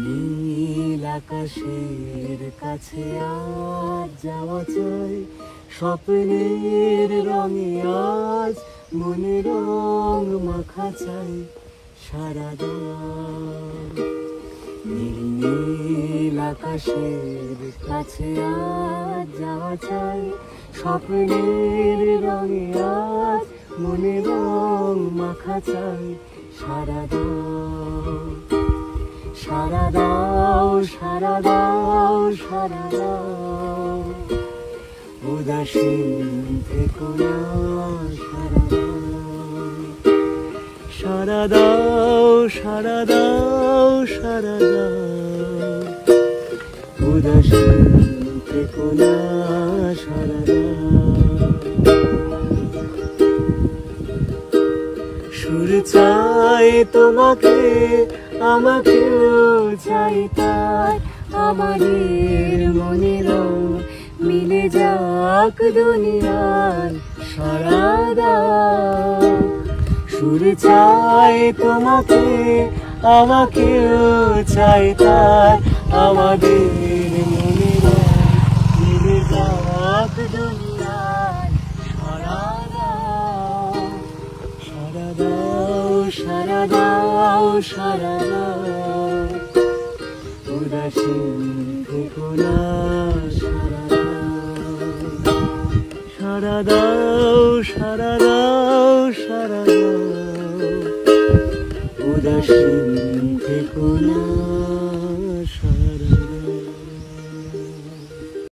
নীল আকাশের কাছে আজ যাওয়া চাই, স্বপ্নের রঙে আজ মনে রং মাখা চাই সারাদা। নীল আকাশের কাছে আজ যাওয়া চাই, স্বপ্নের রঙে আজ মনে রং মাখা চাই সারাদা। সারা দাও সারা দাও সারা দাও, উদাসীন থেকো না সারা দাও। সারা দাও সারা দাও সারা দাও, উদাসীন থেকো না সারা দাও। সুর চাই তোমাকে, আমাকেও চাই তাই, আমাদের মনে রং মিলে যাক দুনিয়ার সারা দাও। সুর চাই তোমাকে, আমাকেও চাই তাই, আমাদের মনে রং মিলে যাক দুনিয়ার সারা দাও। সারা দাও সারা দাও সারা দাও, উদাসীন থেকো না সারা দাও। সারা দাও সারা দাও সারা দাও, উদাসীন থেকো না।